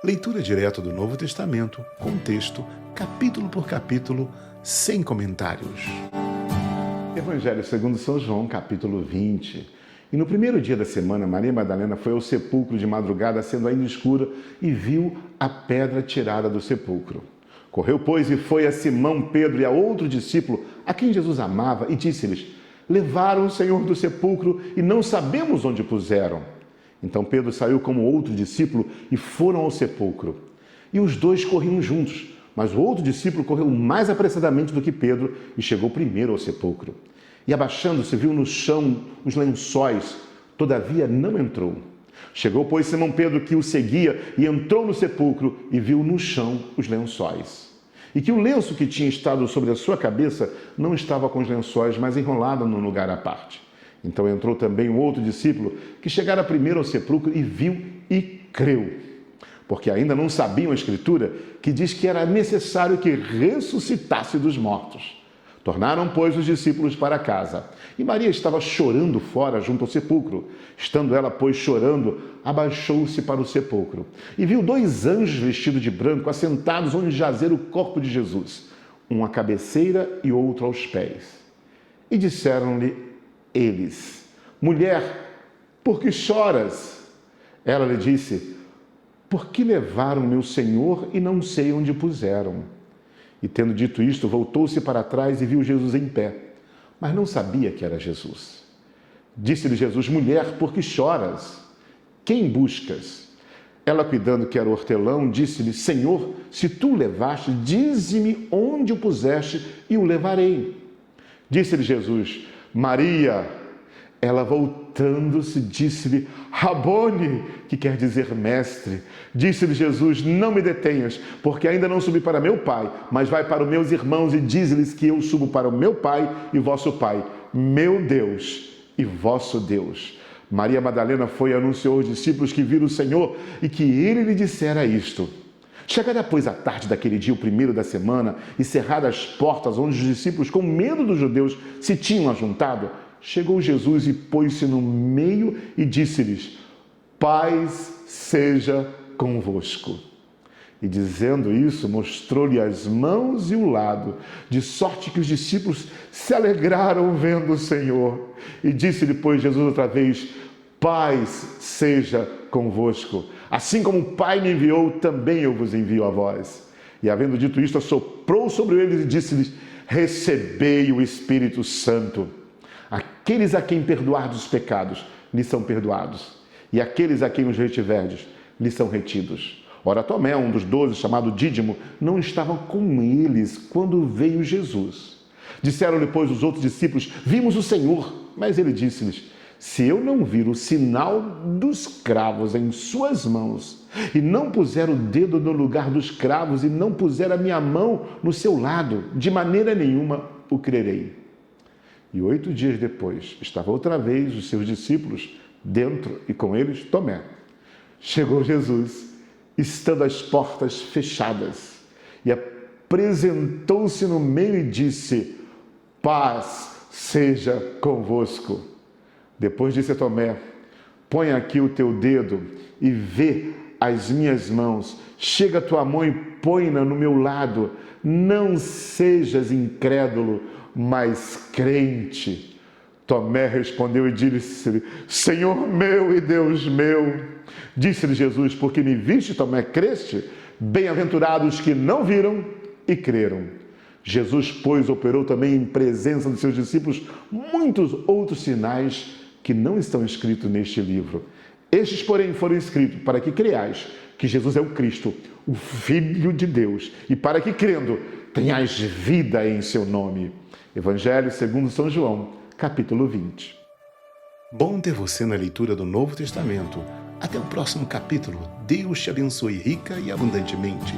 Leitura direta do Novo Testamento, com texto, capítulo por capítulo, sem comentários. Evangelho segundo São João, capítulo 20. E no primeiro dia da semana, Maria Madalena foi ao sepulcro de madrugada, sendo ainda escura, e viu a pedra tirada do sepulcro. Correu, pois, e foi a Simão Pedro e a outro discípulo, a quem Jesus amava, e disse-lhes: levaram o Senhor do sepulcro e não sabemos onde o puseram. Então Pedro saiu como outro discípulo e foram ao sepulcro. E os dois corriam juntos, mas o outro discípulo correu mais apressadamente do que Pedro e chegou primeiro ao sepulcro. E abaixando-se, viu no chão os lençóis, todavia não entrou. Chegou, pois, Simão Pedro, que o seguia, e entrou no sepulcro e viu no chão os lençóis. E que o lenço que tinha estado sobre a sua cabeça não estava com os lençóis, mas enrolado num lugar à parte. Então entrou também um outro discípulo, que chegara primeiro ao sepulcro e viu e creu. Porque ainda não sabiam a Escritura, que diz que era necessário que ressuscitasse dos mortos. Tornaram, pois, os discípulos para casa. E Maria estava chorando fora, junto ao sepulcro. Estando ela, pois, chorando, abaixou-se para o sepulcro. E viu dois anjos vestidos de branco, assentados onde jazera o corpo de Jesus, um à cabeceira e outro aos pés. E disseram-lhe eles: mulher, por que choras? Ela lhe disse: porque levaram meu Senhor e não sei onde o puseram. E tendo dito isto, voltou-se para trás e viu Jesus em pé, mas não sabia que era Jesus. Disse-lhe Jesus: mulher, por que choras? Quem buscas? Ela, cuidando que era o hortelão, disse-lhe: Senhor, se tu o levaste, dize-me onde o puseste e o levarei. Disse-lhe Jesus: Maria. Ela, voltando-se, disse-lhe: Rabone, que quer dizer mestre. Disse-lhe Jesus: não me detenhas, porque ainda não subi para meu Pai, mas vai para os meus irmãos e dize-lhes que eu subo para o meu Pai e vosso Pai, meu Deus e vosso Deus. Maria Madalena foi e anunciou aos discípulos que viram o Senhor e que ele lhe dissera isto. Chegada, pois, a tarde daquele dia, o primeiro da semana, e cerradas as portas onde os discípulos, com medo dos judeus, se tinham ajuntado, chegou Jesus e pôs-se no meio e disse-lhes: paz seja convosco. E dizendo isso, mostrou-lhe as mãos e o lado, de sorte que os discípulos se alegraram vendo o Senhor. E disse-lhe, pois, Jesus outra vez: paz seja convosco. Assim como o Pai me enviou, também eu vos envio a vós. E havendo dito isto, assoprou sobre eles e disse-lhes: recebei o Espírito Santo. Aqueles a quem perdoardes os pecados, lhes são perdoados. E aqueles a quem os retiverdes, lhes são retidos. Ora, Tomé, um dos 12, chamado Dídimo, não estava com eles quando veio Jesus. Disseram-lhe, pois, os outros discípulos: vimos o Senhor. Mas ele disse-lhes: se eu não vir o sinal dos cravos em suas mãos, e não puser o dedo no lugar dos cravos, e não puser a minha mão no seu lado, de maneira nenhuma o crerei. E 8 dias depois, estava outra vez os seus discípulos dentro, e com eles Tomé. Chegou Jesus, estando as portas fechadas, e apresentou-se no meio e disse: paz seja convosco. Depois disse a Tomé: põe aqui o teu dedo e vê as minhas mãos. Chega a tua mão e põe-na no meu lado. Não sejas incrédulo, mas crente. Tomé respondeu e disse-lhe: Senhor meu e Deus meu. Disse-lhe Jesus: porque me viste, Tomé, creste? Bem-aventurados que não viram e creram. Jesus, pois, operou também em presença dos seus discípulos muitos outros sinais que não estão escritos neste livro. Estes, porém, foram escritos para que creiais que Jesus é o Cristo, o Filho de Deus, e para que, crendo, tenhais vida em seu nome. Evangelho segundo São João, capítulo 20. Bom ter você na leitura do Novo Testamento. Até o próximo capítulo. Deus te abençoe rica e abundantemente.